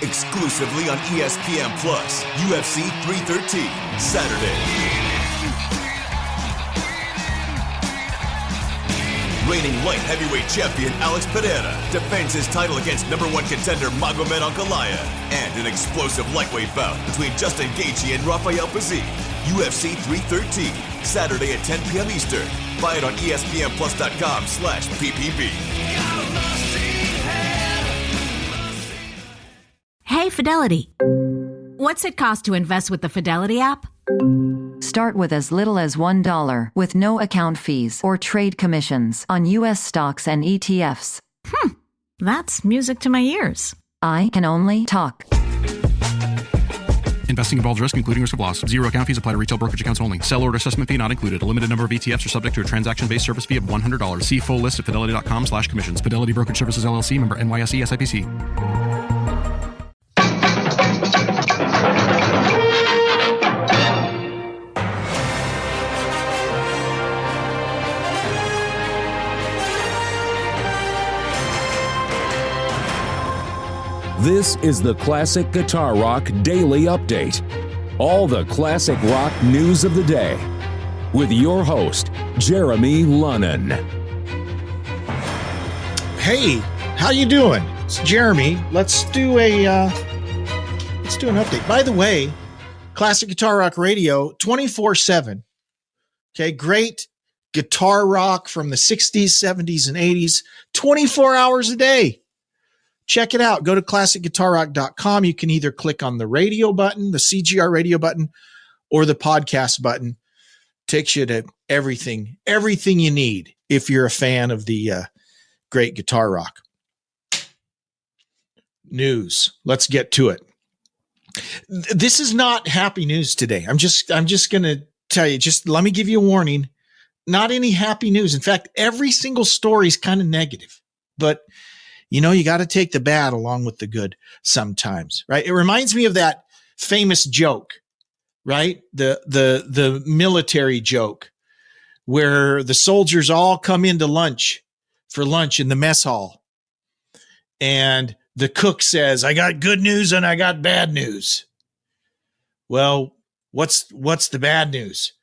exclusively on ESPN Plus. UFC 313, Saturday. Reigning light heavyweight champion Alex Pereira defends his title against number one contender Magomed Ankalaev, and an explosive lightweight bout between Justin Gaethje and Rafael Pazzi. UFC 313, Saturday at 10 p.m. Eastern. Buy it on ESPNplus.com/PPV. Hey, Fidelity. What's it cost to invest with the Fidelity app? Start with as little as $1 with no account fees or trade commissions on U.S. stocks and ETFs. That's music to my ears. I can only talk. Investing involves risk, including risk of loss. Zero account fees apply to retail brokerage accounts only. Sell order assessment fee not included. A limited number of ETFs are subject to a transaction-based service fee of $100. See full list at fidelity.com/commissions. Fidelity Brokerage Services, LLC, member NYSE, SIPC. This is the Classic Guitar Rock Daily Update. All the classic rock news of the day. With your host, Jeremy Lunnan. Hey, how you doing? It's Jeremy. Let's do an update. By the way, Classic Guitar Rock Radio 24/7. Okay, great guitar rock from the 60s, 70s, and 80s, 24 hours a day. Check it out. Go to classicguitarrock.com. You can either click on the radio button, the CGR radio button, or the podcast button. Takes you to everything you need if you're a fan of the great guitar rock. News. Let's get to it. This is not happy news today. I'm just going to tell you, just let me give you a warning. Not any happy news. In fact, every single story is kind of negative, but you know, you got to take the bad along with the good sometimes, right? It reminds me of that famous joke, right? The military joke where the soldiers all come into for lunch in the mess hall. And the cook says, I got good news and I got bad news. Well, what's the bad news?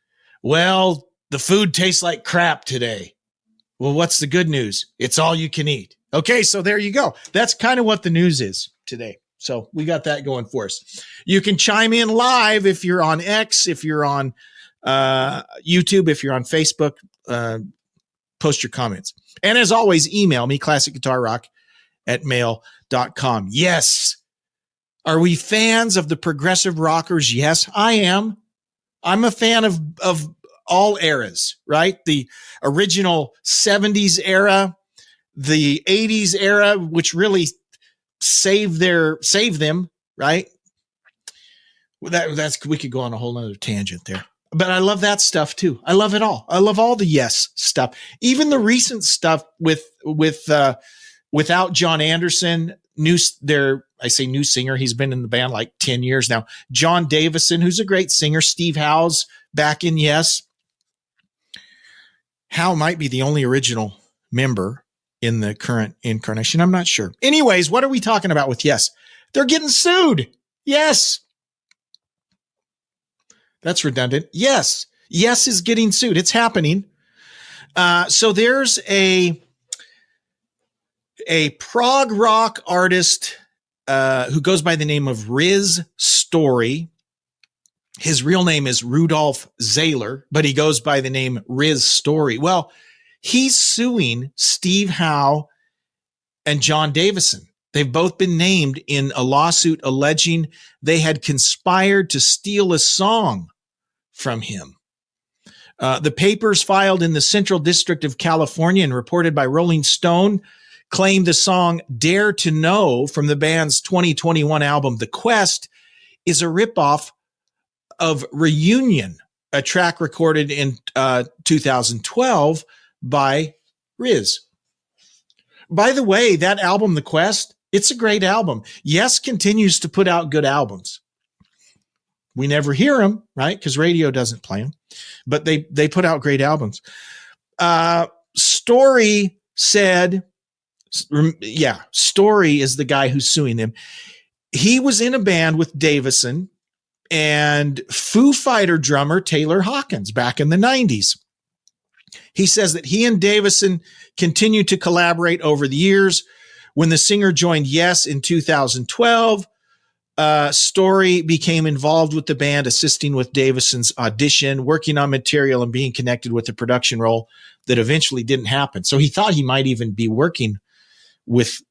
Well, the food tastes like crap today. Well, what's the good news? It's all you can eat. Okay, so there you go. That's kind of what the news is today. So we got that going for us. You can chime in live if you're on X, if you're on YouTube, if you're on Facebook. Post your comments. And as always, email me, classicguitarrock@mail.com. Yes. Are we fans of the progressive rockers? Yes, I am. I'm a fan of all eras, right? The original 70s era, the 80s era, which really saved them, right? We could go on a whole nother tangent there, but I love that stuff too. I love it all. I love all the Yes stuff, even the recent stuff without John Anderson, new singer. He's been in the band like 10 years now. John Davison, who's a great singer. Steve Howe's back in Yes. Howe might be the only original member in the current incarnation. I'm not sure. Anyways, what are we talking about with Yes? They're getting sued. Yes. That's redundant. Yes. Yes is getting sued. It's happening. So there's a prog rock artist who goes by the name of Riz Story. His real name is Rudolph Zahler, but he goes by the name Riz Story. Well, he's suing Steve Howe and John Davison. They've both been named in a lawsuit alleging they had conspired to steal a song from him. The papers filed in the Central District of California and reported by Rolling Stone claimed the song Dare to Know from the band's 2021 album, The Quest, is a ripoff of Reunion, a track recorded in 2012 by Riz. By the way, that album, The Quest, it's a great album. Yes continues to put out good albums. We never hear them, right? Because radio doesn't play them, but they put out great albums. Story is the guy who's suing them. he was in a band with Davison and Foo Fighter drummer Taylor Hawkins back in the 90s. He says that he and Davison continued to collaborate over the years. When the singer joined Yes in 2012, Story became involved with the band, assisting with Davison's audition, working on material, and being connected with the production role that eventually didn't happen. So he thought he might even be working with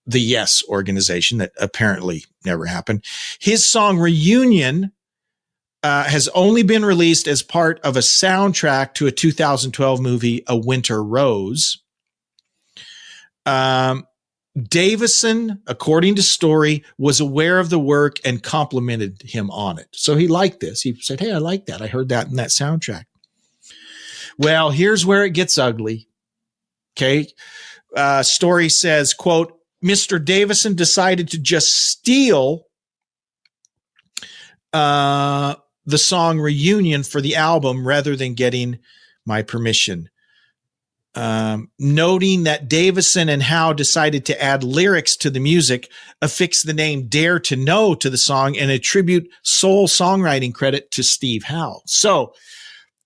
the Yes organization that apparently never happened. His song Reunion has only been released as part of a soundtrack to a 2012 movie, A Winter Rose. Davison, according to Story, was aware of the work and complimented him on it. So he liked this. He said, hey, I like that. I heard that in that soundtrack. Well, here's where it gets ugly. Okay. Story says, quote, Mr. Davison decided to just steal the song Reunion for the album rather than getting my permission. Noting that Davison and Howe decided to add lyrics to the music, affix the name Dare to Know to the song, and attribute sole songwriting credit to Steve Howe. So,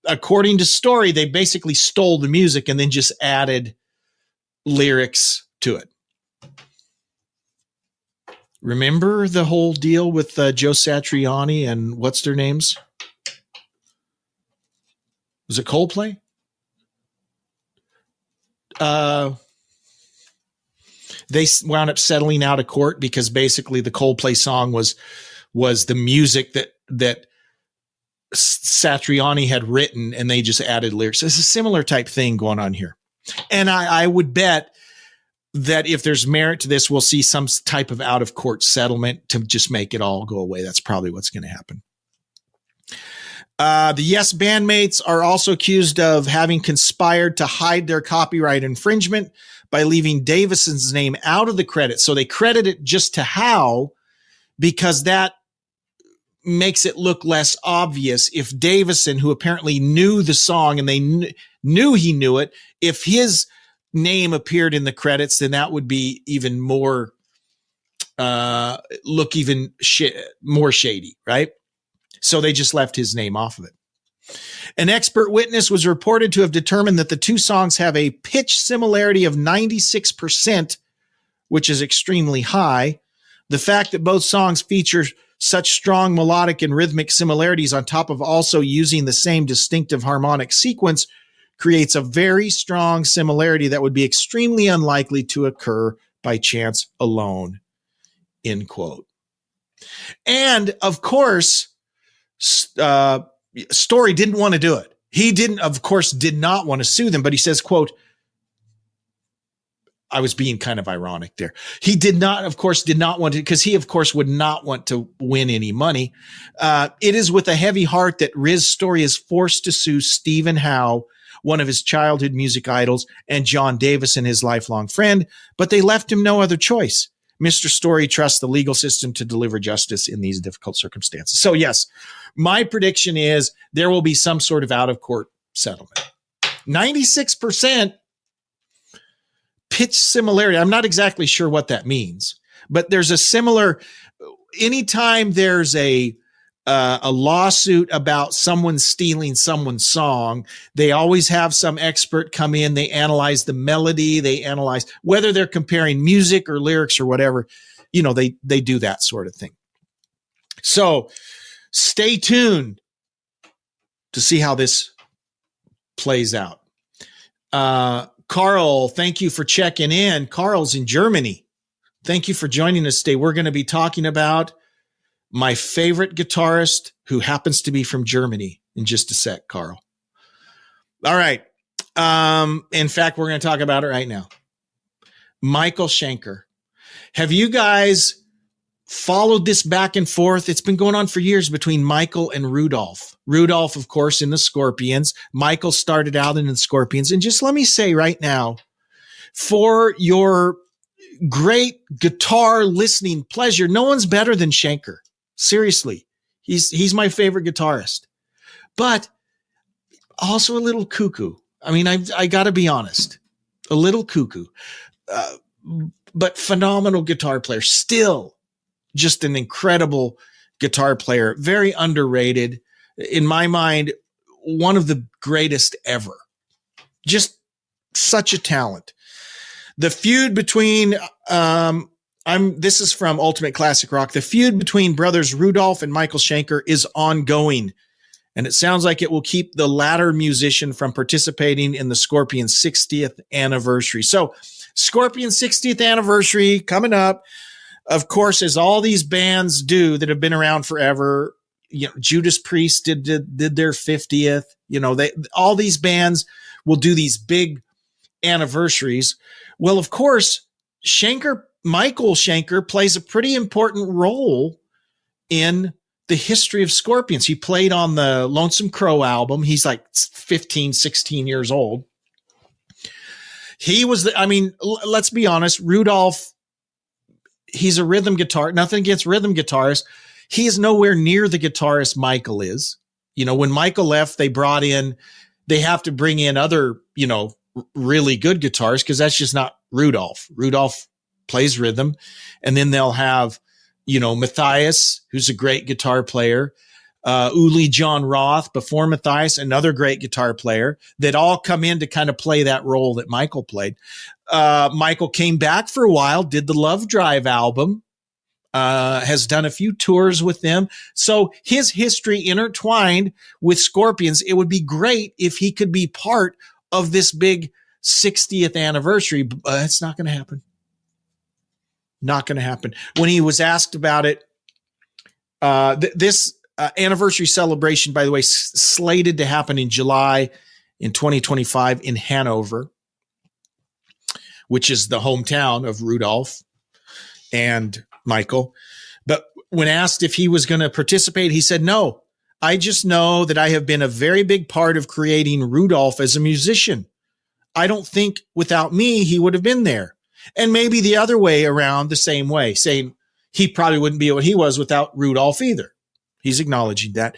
according to Story, they basically stole the music and then just added lyrics to it. Remember the whole deal with Joe Satriani and what's their names? Was it Coldplay? They wound up settling out of court because basically the Coldplay song was the music that Satriani had written, and they just added lyrics. It's a similar type thing going on here. And I would bet that if there's merit to this, we'll see some type of out of court settlement to just make it all go away. That's probably what's going to happen. The Yes bandmates are also accused of having conspired to hide their copyright infringement by leaving Davison's name out of the credit. So they credit it just to Howe because that makes it look less obvious. If Davison, who apparently knew the song and they knew he knew it, if his name appeared in the credits, then that would be even more, look even more shady, right? So they just left his name off of it. An expert witness was reported to have determined that the two songs have a pitch similarity of 96%, which is extremely high. The fact that both songs feature such strong melodic and rhythmic similarities on top of also using the same distinctive harmonic sequence creates a very strong similarity that would be extremely unlikely to occur by chance alone, end quote. And of course, Story didn't want to do it. He did not want to sue them, but he says, quote, I was being kind of ironic there. He did not want to, because he, of course, would not want to win any money. It is with a heavy heart that Riz Story is forced to sue Stephen Howe, one of his childhood music idols, and John Davison, his lifelong friend, but they left him no other choice. Mr. Story trusts the legal system to deliver justice in these difficult circumstances. So yes, my prediction is there will be some sort of out-of-court settlement. 96% pitch similarity. I'm not exactly sure what that means, but there's a similar, anytime there's a lawsuit about someone stealing someone's song, they always have some expert come in. They analyze the melody. They analyze whether they're comparing music or lyrics or whatever, they do that sort of thing. So stay tuned to see how this plays out. Carl, thank you for checking in. Carl's in Germany. Thank you for joining us today. We're going to be talking about my favorite guitarist who happens to be from Germany in just a sec, Carl. All right. In fact, we're going to talk about it right now. Michael Schenker. Have you guys followed this back and forth? It's been going on for years between Michael and Rudolph. Rudolph, of course, in the Scorpions. Michael started out in the Scorpions. And just let me say right now, for your great guitar listening pleasure, no one's better than Schenker. Seriously, he's my favorite guitarist, but also a little cuckoo. I mean, I got to be honest, a little cuckoo, but phenomenal guitar player. Still just an incredible guitar player, very underrated. In my mind, one of the greatest ever. Just such a talent. The feud between, this is from Ultimate Classic Rock. The feud between brothers Rudolph and Michael Schenker is ongoing, and it sounds like it will keep the latter musician from participating in the Scorpions' 60th anniversary. So, Scorpions' 60th anniversary coming up, of course, as all these bands do that have been around forever. You know, Judas Priest did their 50th. You know, all these bands will do these big anniversaries. Well, of course, Michael Schenker plays a pretty important role in the history of Scorpions. He played on the Lonesome Crow album. He's like 15, 16 years old. He was let's be honest, Rudolph, he's a rhythm guitar, nothing against rhythm guitarists. He is nowhere near the guitarist Michael is. You know, when Michael left, they have to bring in other, you know, really good guitarists because that's just not Rudolph. Rudolph plays rhythm. And then they'll have, you know, Matthias, who's a great guitar player, Uli John Roth before Matthias, another great guitar player that all come in to kind of play that role that Michael played. Michael came back for a while, did the Love Drive album, has done a few tours with them. So his history intertwined with Scorpions. It would be great if he could be part of this big 60th anniversary. It's not going to happen. Not going to happen. When he was asked about it, this anniversary celebration, by the way, slated to happen in July in 2025 in Hanover, which is the hometown of Rudolph and Michael. But when asked if he was going to participate, he said, no, I just know that I have been a very big part of creating Rudolph as a musician. I don't think without me, he would have been there. And maybe the other way around the same way, saying he probably wouldn't be what he was without Rudolph either. He's acknowledging that.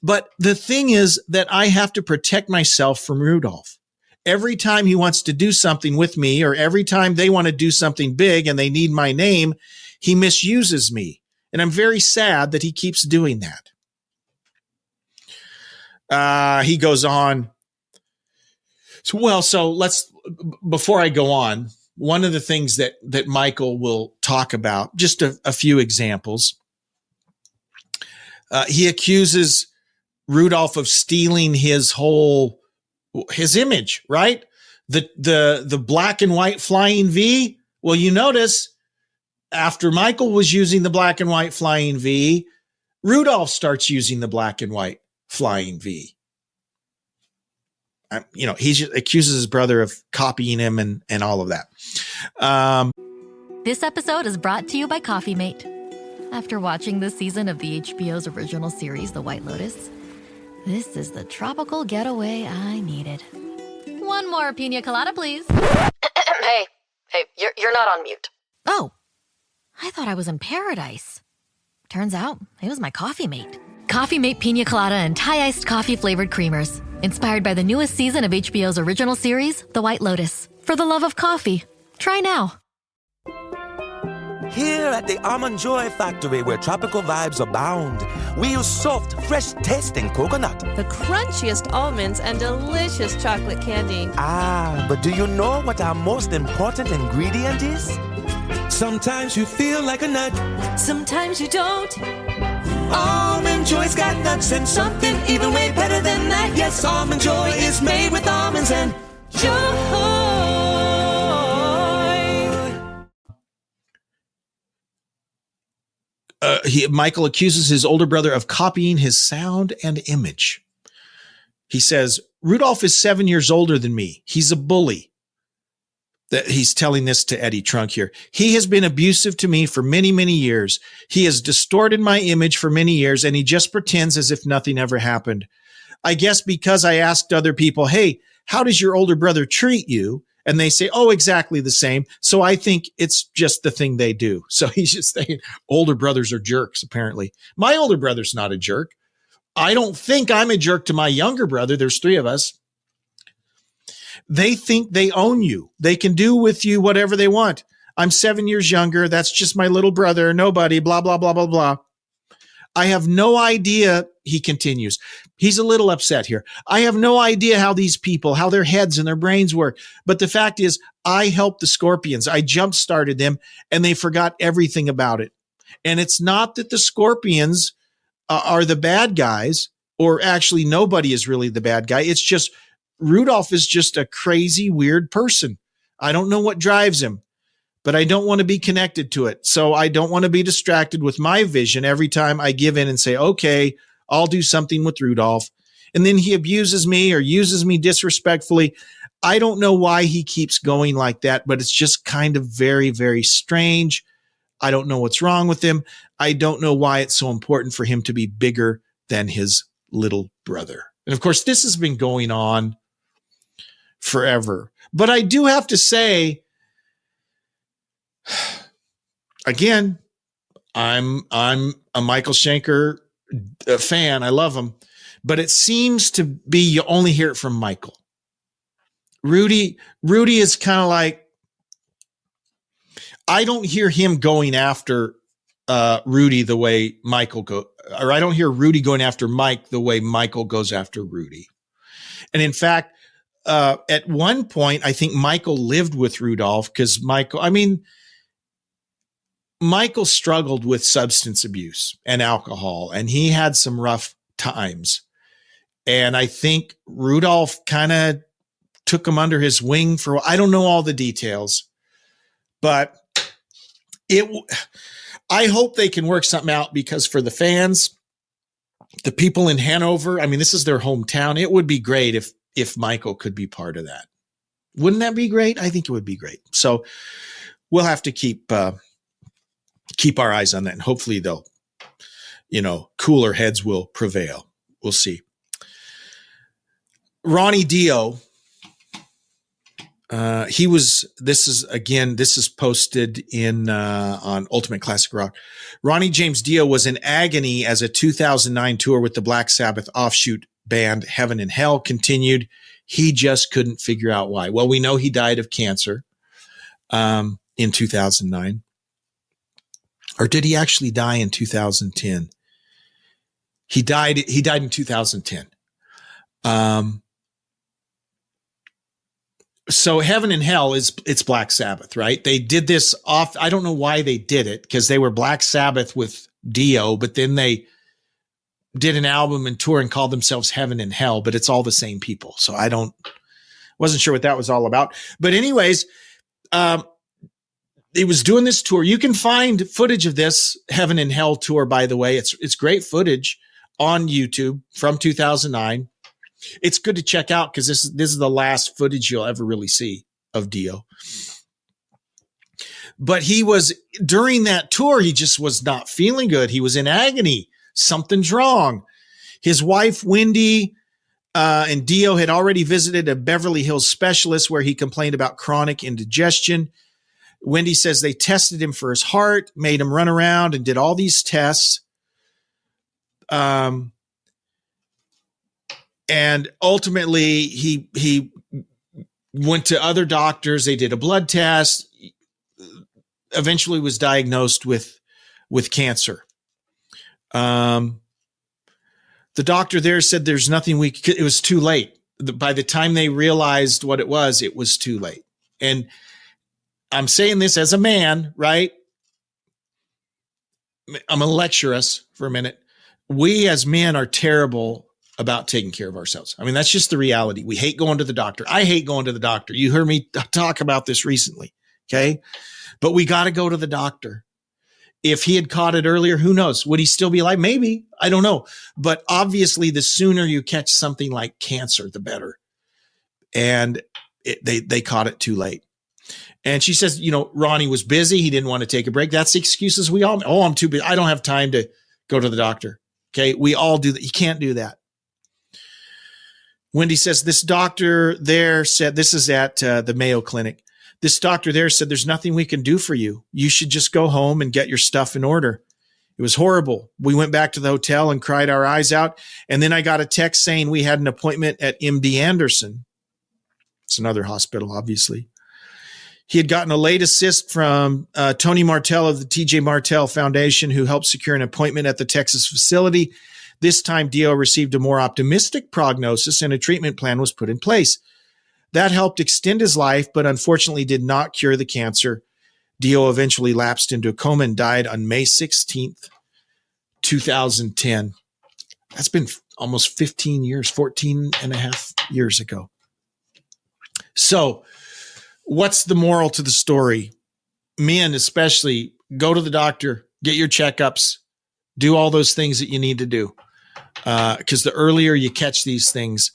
But the thing is that I have to protect myself from Rudolph. Every time he wants to do something with me, or every time they want to do something big and they need my name, he misuses me. And I'm very sad that he keeps doing that. He goes on. So let's, before I go on, one of the things that Michael will talk about, just a few examples. He accuses Rudolph of stealing his image, right? The black and white flying V. Well, you notice after Michael was using the black and white flying V, Rudolph starts using the black and white flying V. You know, he just accuses his brother of copying him and all of that. This episode is brought to you by Coffee Mate. After watching this season of the HBO's original series, The White Lotus, this is the tropical getaway I needed. One more pina colada, please. Hey, you're not on mute. Oh, I thought I was in paradise. Turns out it was my Coffee Mate. Coffee Mate pina colada and Thai iced coffee flavored creamers. Inspired by the newest season of HBO's original series, The White Lotus. For the love of coffee. Try now. Here at the Almond Joy Factory, where tropical vibes abound, we use soft, fresh-tasting coconut. The crunchiest almonds and delicious chocolate candy. Ah, but do you know what our most important ingredient is? Sometimes you feel like a nut. Sometimes you don't. Almond Joy's got nuts and something even way better than that. Yes, Almond Joy is made with almonds and joy. Michael accuses his older brother of copying his sound and image. He says, Rudolph is 7 years older than me. He's a bully. That he's telling this to Eddie Trunk here. He has been abusive to me for many, many years. He has distorted my image for many years, and he just pretends as if nothing ever happened. I guess because I asked other people, hey, how does your older brother treat you? And they say, oh, exactly the same. So I think it's just the thing they do. So he's just saying older brothers are jerks, apparently. My older brother's not a jerk. I don't think I'm a jerk to my younger brother. There's three of us. They think they own you. They can do with you whatever they want. I'm 7 years younger. That's just my little brother. Nobody, blah, blah, blah, blah, blah. I have no idea, he continues. He's a little upset here. I have no idea how these people, how their heads and their brains work. But the fact is, I helped the Scorpions. I jump-started them, and they forgot everything about it. And it's not that the Scorpions are the bad guys, or actually nobody is really the bad guy. It's just Rudolph is just a crazy, weird person. I don't know what drives him, but I don't want to be connected to it. So I don't want to be distracted with my vision every time I give in and say, okay, I'll do something with Rudolph. And then he abuses me or uses me disrespectfully. I don't know why he keeps going like that, but it's just kind of very, very strange. I don't know what's wrong with him. I don't know why it's so important for him to be bigger than his little brother. And of course, this has been going on forever. But I do have to say, again, I'm a Michael Schenker fan. I love him. But it seems to be you only hear it from Michael. Rudy is kind of like, I don't hear him going after Rudy the way Michael go, or I don't hear Rudy going after Mike the way Michael goes after Rudy. And in fact, at one point, I think Michael lived with Rudolph because Michael struggled with substance abuse and alcohol, and he had some rough times. And I think Rudolph kind of took him under his wing for, I don't know all the details, but I hope they can work something out, because for the fans, the people in Hanover, I mean, this is their hometown. It would be great if Michael could be part of that. Wouldn't that be great? I think it would be great. So we'll have to keep our eyes on that, and hopefully they'll, cooler heads will prevail. We'll see. Ronnie Dio, this is posted on Ultimate Classic Rock. Ronnie James Dio was in agony as a 2009 tour with the Black Sabbath offshoot band Heaven and Hell continued. He just couldn't figure out why. Well, we know he died of cancer in 2009. Or did he actually die in 2010? He died in 2010. So Heaven and Hell it's Black Sabbath, right? They did this off. I don't know why they did it, because they were Black Sabbath with Dio, but then they did an album and tour and called themselves Heaven and Hell, but it's all the same people. So wasn't sure what that was all about. But anyways, he was doing this tour. You can find footage of this Heaven and Hell tour, by the way. It's great footage on YouTube from 2009. It's good to check out, because this is the last footage you'll ever really see of Dio. But during that tour, he just was not feeling good. He was in agony. Something's wrong. His wife, Wendy, and Dio had already visited a Beverly Hills specialist where he complained about chronic indigestion. Wendy says they tested him for his heart, made him run around and did all these tests. And ultimately he went to other doctors. They did a blood test, eventually was diagnosed with cancer. The doctor there said there's nothing it was too late. By the time they realized what it was too late. And I'm saying this as a man, right? I'm going to lecture us for a minute. We as men are terrible about taking care of ourselves. I mean, that's just the reality. We hate going to the doctor. I hate going to the doctor. You heard me talk about this recently. Okay. But we got to go to the doctor. If he had caught it earlier, who knows? Would he still be alive? Maybe. I don't know. But obviously, the sooner you catch something like cancer, the better. And they caught it too late. And she says, Ronnie was busy. He didn't want to take a break. That's the excuses we all make. Oh, I'm too busy. I don't have time to go to the doctor. Okay. We all do that. You can't do that. Wendy says, this doctor there said, this is at the Mayo Clinic. This doctor there said, there's nothing we can do for you. You should just go home and get your stuff in order. It was horrible. We went back to the hotel and cried our eyes out. And then I got a text saying we had an appointment at MD Anderson. It's another hospital, obviously. He had gotten a late assist from Tony Martell of the TJ Martell Foundation, who helped secure an appointment at the Texas facility. This time, Dio received a more optimistic prognosis and a treatment plan was put in place. That helped extend his life, but unfortunately did not cure the cancer. Dio eventually lapsed into a coma and died on May 16th, 2010. That's been almost 15 years, 14 and a half years ago. So what's the moral to the story? Men especially, go to the doctor, get your checkups, do all those things that you need to do. Because the earlier you catch these things,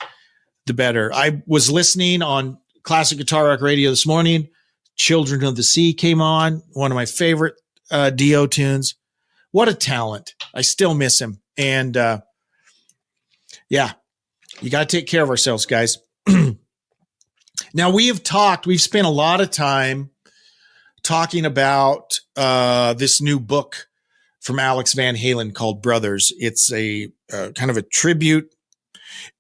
the better. I was listening on Classic Guitar Rock Radio this morning. Children of the Sea came on, one of my favorite Dio tunes. What a talent. I still miss him. And yeah, you got to take care of ourselves, guys. Now, we've spent a lot of time talking about this new book from Alex Van Halen called Brothers. It's a kind of a tribute.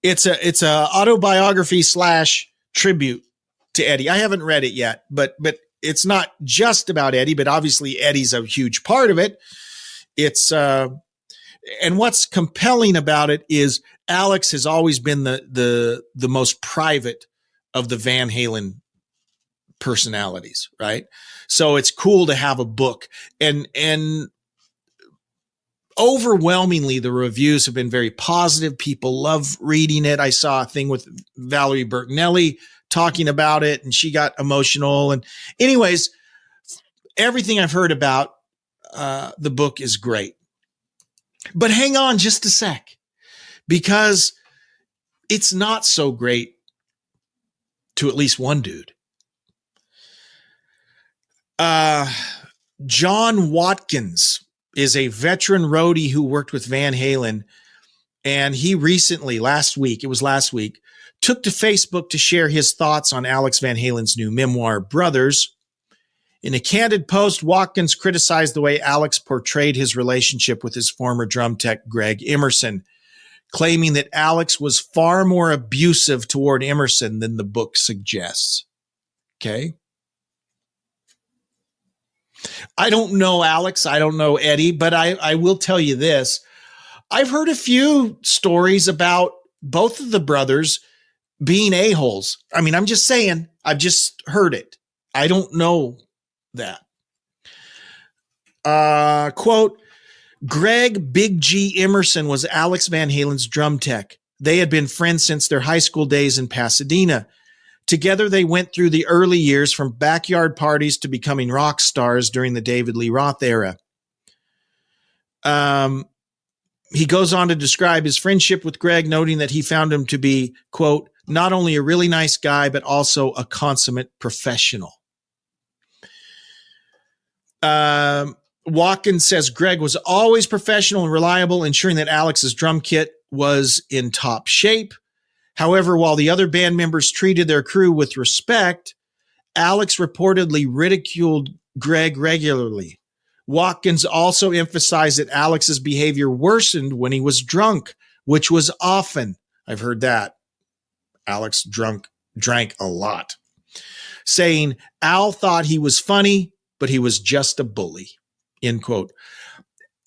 It's a autobiography / tribute to Eddie. I haven't read it yet, but it's not just about Eddie, but obviously Eddie's a huge part of it. It's and what's compelling about it is Alex has always been the most private of the Van Halen personalities, right? So it's cool to have a book, and overwhelmingly the reviews have been very positive. People love reading it. I saw a thing with Valerie Bertinelli talking about it, and she got emotional. And anyways, everything I've heard about the book is great. But hang on just a sec, because it's not so great to at least one dude. John Watkins is a veteran roadie who worked with Van Halen. And he recently, last week, took to Facebook to share his thoughts on Alex Van Halen's new memoir, Brothers. In a candid post, Watkins criticized the way Alex portrayed his relationship with his former drum tech, Greg Emerson, claiming that Alex was far more abusive toward Emerson than the book suggests. Okay. I don't know Alex. I don't know Eddie, but I will tell you this. I've heard a few stories about both of the brothers being a-holes. I mean, I'm just saying, I've just heard it. I don't know that. Quote, Greg Big G Emerson was Alex Van Halen's drum tech. They had been friends since their high school days in Pasadena. Together, they went through the early years from backyard parties to becoming rock stars during the David Lee Roth era. He goes on to describe his friendship with Greg, noting that he found him to be, quote, not only a really nice guy, but also a consummate professional. Watkins says Greg was always professional and reliable, ensuring that Alex's drum kit was in top shape. However, while the other band members treated their crew with respect, Alex reportedly ridiculed Greg regularly. Watkins also emphasized that Alex's behavior worsened when he was drunk, which was often. I've heard that. Alex drank a lot. Saying, Al thought he was funny, but he was just a bully. End quote.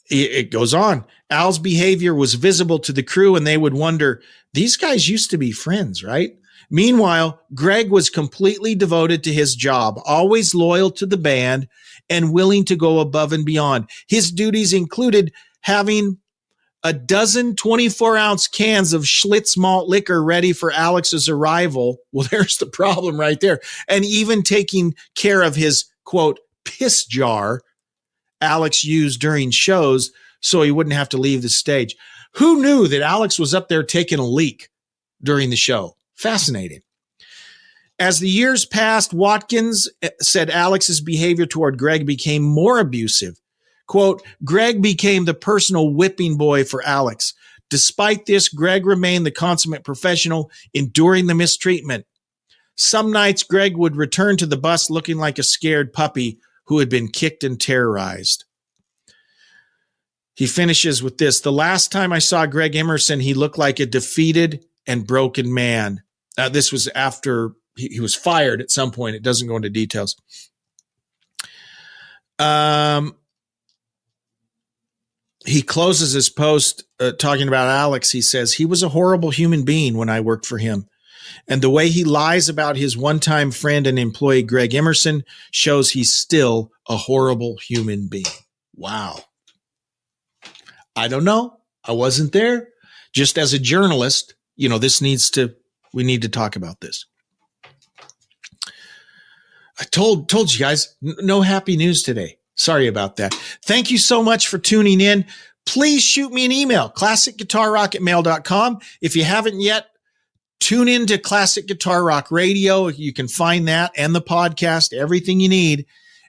It goes on. Al's behavior was visible to the crew, and they would wonder, these guys used to be friends, right? Meanwhile, Greg was completely devoted to his job, always loyal to the band and willing to go above and beyond. His duties included having a dozen 24-ounce cans of Schlitz malt liquor ready for Alex's arrival. Well, there's the problem right there. And even taking care of his, quote, piss jar Alex used during shows so he wouldn't have to leave the stage. Who knew that Alex was up there taking a leak during the show? Fascinating. As the years passed, Watkins said Alex's behavior toward Greg became more abusive. Quote, Greg became the personal whipping boy for Alex. Despite this, Greg remained the consummate professional, enduring the mistreatment. Some nights, Greg would return to the bus looking like a scared puppy who had been kicked and terrorized. He finishes with this. The last time I saw Greg Emerson, he looked like a defeated and broken man. This was after he was fired at some point. It doesn't go into details. He closes his post talking about Alex. He says, he was a horrible human being when I worked for him. And the way he lies about his one-time friend and employee, Greg Emerson, shows he's still a horrible human being. Wow. I don't know. I wasn't there. Just as a journalist, we need to talk about this. I told you guys, no happy news today. Sorry about that. Thank you so much for tuning in. Please shoot me an email, classicguitarrock@mail.com. If you haven't yet, tune in to Classic Guitar Rock Radio. You can find that and the podcast, everything you need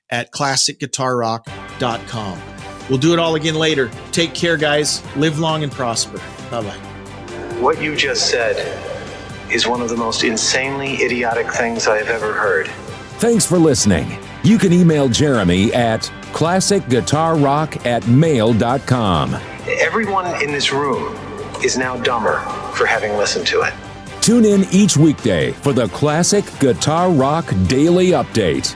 at classicguitarrock.com. We'll do it all again later. Take care, guys. Live long and prosper. Bye-bye. What you just said is one of the most insanely idiotic things I have ever heard. Thanks for listening. You can email Jeremy at classicguitarrock@mail.com. Everyone in this room is now dumber for having listened to it. Tune in each weekday for the Classic Guitar Rock Daily Update.